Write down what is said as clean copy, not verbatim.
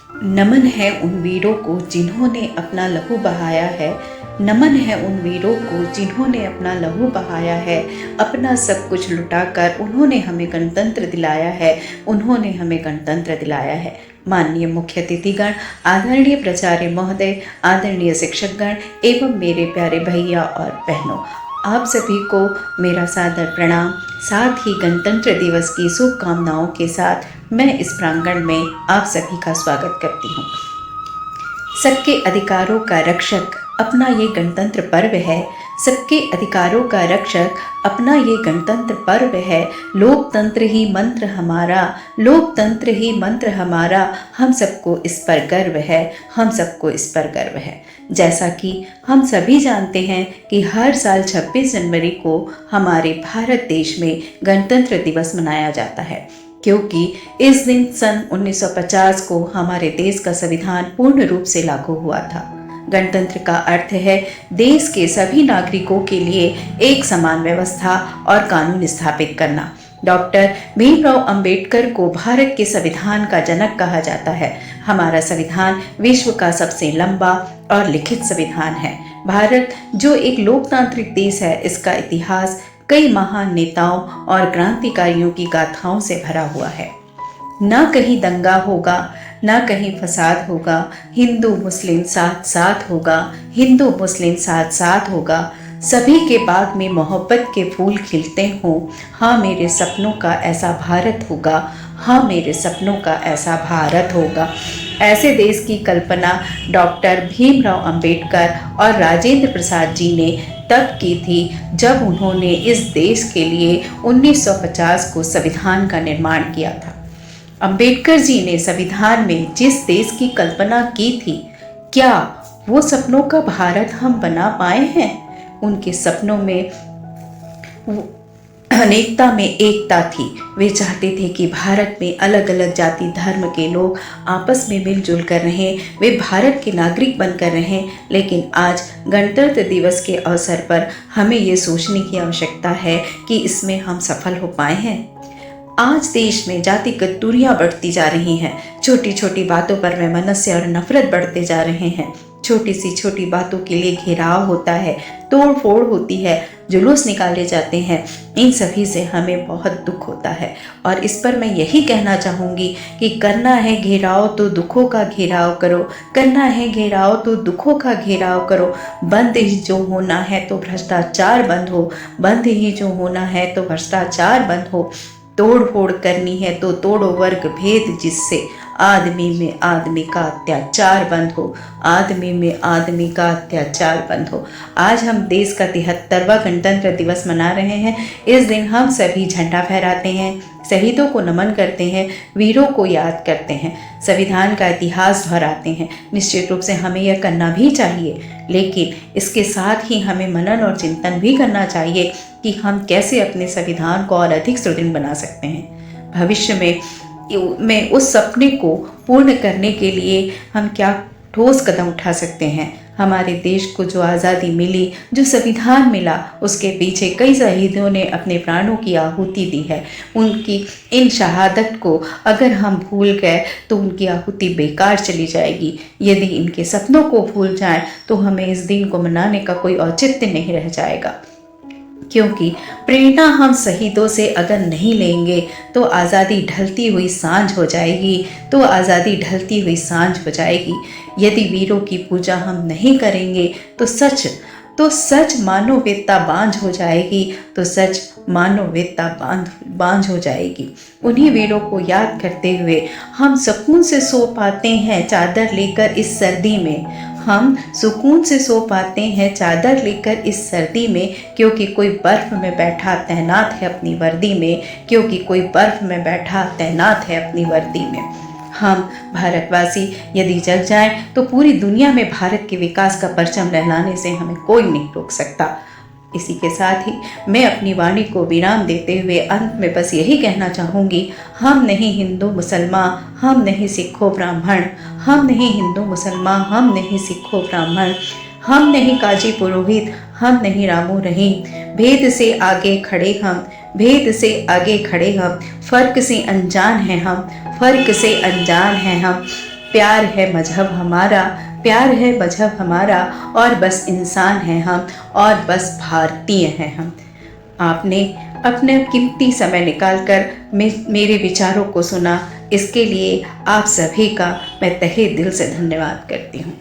नमन है उन वीरों को जिन्होंने अपना लहू बहाया है। नमन है उन वीरों को जिन्होंने अपना लहू बहाया है। अपना सब कुछ लुटाकर उन्होंने हमें गणतंत्र दिलाया है। उन्होंने हमें गणतंत्र दिलाया है। माननीय मुख्य अतिथिगण, आदरणीय प्राचार्य महोदय, आदरणीय शिक्षकगण एवं मेरे प्यारे भैया और बहनों, आप सभी को मेरा सादर प्रणाम। साथ ही गणतंत्र दिवस की शुभकामनाओं के साथ मैं इस प्रांगण में आप सभी का स्वागत करती हूँ। सबके अधिकारों का रक्षक अपना ये गणतंत्र पर्व है। सबके अधिकारों का रक्षक अपना ये गणतंत्र पर्व है। लोकतंत्र ही मंत्र हमारा, लोकतंत्र ही मंत्र हमारा। हम सबको इस पर गर्व है, हम सबको इस पर गर्व है। जैसा कि हम सभी जानते हैं कि हर साल 26 जनवरी को हमारे भारत देश में गणतंत्र दिवस मनाया जाता है, क्योंकि इस दिन सन 1950 को हमारे देश का संविधान पूर्ण रूप से लागू हुआ था। गणतंत्र का अर्थ है देश के सभी नागरिकों के लिए एक समान व्यवस्था और कानून स्थापित करना। डॉक्टर भीमराव अंबेडकर को भारत के संविधान का जनक कहा जाता है। हमारा संविधान विश्व का सबसे लंबा और लिखित संविधान है। भारत जो एक लोकतांत्रिक देश है, इसका इतिहास कई महान नेताओं और क्रांतिकारियों की गाथाओं से भरा हुआ है। ना कहीं दंगा होगा, ना कहीं फसाद होगा, हिंदू मुस्लिम साथ साथ होगा, हिंदू मुस्लिम साथ साथ होगा। सभी के बाग में मोहब्बत के फूल खिलते हों। हाँ, मेरे सपनों का ऐसा भारत होगा, हाँ मेरे सपनों का ऐसा भारत होगा। ऐसे देश की कल्पना डॉक्टर भीमराव अंबेडकर और राजेंद्र प्रसाद जी ने तब की थी जब उन्होंने इस देश के लिए 1950 को संविधान का निर्माण किया था। अंबेडकर जी ने संविधान में जिस देश की कल्पना की थी, क्या वो सपनों का भारत हम बना पाए हैं? उनके सपनों में अनेकता में एकता थी। वे चाहते थे कि भारत में अलग अलग जाति धर्म के लोग आपस में मिलजुल कर रहें, वे भारत के नागरिक बनकर रहें। लेकिन आज गणतंत्र दिवस के अवसर पर हमें ये सोचने की आवश्यकता है कि इसमें हम सफल हो पाए हैं। आज देश में जातिगत दूरियां बढ़ती जा रही हैं। छोटी छोटी बातों पर वैमनस्य और नफरत बढ़ते जा रहे हैं। छोटी सी छोटी बातों के लिए घेराव होता है, तोड़ फोड़ होती है, जुलूस निकाले जाते हैं। इन सभी से हमें बहुत दुख होता है और इस पर मैं यही कहना चाहूँगी कि करना है घेराव तो दुखों का घेराव करो, करना है घेराव तो दुखों का घेराव करो। बंद ही जो होना है तो भ्रष्टाचार बंद हो, बंद ही जो होना है तो भ्रष्टाचार बंद हो। तोड़ फोड़ करनी है तो तोड़ो वर्ग भेद, जिससे आदमी में आदमी का अत्याचार बंद हो, आदमी में आदमी का अत्याचार बंद हो। आज हम देश का 73वां गणतंत्र दिवस मना रहे हैं। इस दिन हम सभी झंडा फहराते हैं, शहीदों को नमन करते हैं, वीरों को याद करते हैं, संविधान का इतिहास दोहराते हैं। निश्चित रूप से हमें यह करना भी चाहिए, लेकिन इसके साथ ही हमें मनन और चिंतन भी करना चाहिए कि हम कैसे अपने संविधान को और अधिक सुदृढ़ बना सकते हैं। भविष्य में उस सपने को पूर्ण करने के लिए हम क्या ठोस कदम उठा सकते हैं। हमारे देश को जो आज़ादी मिली, जो संविधान मिला, उसके पीछे कई शहीदों ने अपने प्राणों की आहुति दी है। उनकी इन शहादत को अगर हम भूल गए तो उनकी आहुति बेकार चली जाएगी। यदि इनके सपनों को भूल जाएं तो हमें इस दिन को मनाने का कोई औचित्य नहीं रह जाएगा, क्योंकि प्रेरणा हम शहीदों से अगर नहीं लेंगे तो आज़ादी ढलती हुई सांझ हो जाएगी, तो आज़ादी ढलती हुई सांझ हो जाएगी। यदि वीरों की पूजा हम नहीं करेंगे तो सच मानवता बांझ हो जाएगी, तो सच मानवता बांझ हो जाएगी। उन्हीं वीरों को याद करते हुए हम सुकून से सो पाते हैं चादर लेकर इस सर्दी में। हम सुकून से सो पाते हैं चादर लेकर इस सर्दी में, क्योंकि कोई बर्फ में बैठा तैनात है अपनी वर्दी में, क्योंकि कोई बर्फ में बैठा तैनात है अपनी वर्दी में। हम भारतवासी यदि जग जाएं तो पूरी दुनिया में भारत के विकास का परचम लहराने से हमें कोई नहीं रोक सकता। इसी के साथ ही मैं अपनी वाणी को विराम देते हुए अंत में बस यही कहना चाहूँगी, हम नहीं हिंदू मुसलमान, हम नहीं सिखो ब्राह्मण, हम नहीं हिंदू मुसलमान, हम नहीं सिखो ब्राह्मण, हम नहीं काजी पुरोहित, हम नहीं रामू रहीम। भेद से आगे खड़े हम, भेद से आगे खड़े हम, फर्क से अनजान हैं हम, फर्क से अनजान हैं हम। प्यार है मजहब हमारा, प्यार है मजहब हमारा, और बस इंसान हैं हम, और बस भारतीय हैं हम। आपने अपने कीमती समय निकालकर मेरे विचारों को सुना, इसके लिए आप सभी का मैं तहे दिल से धन्यवाद करती हूँ।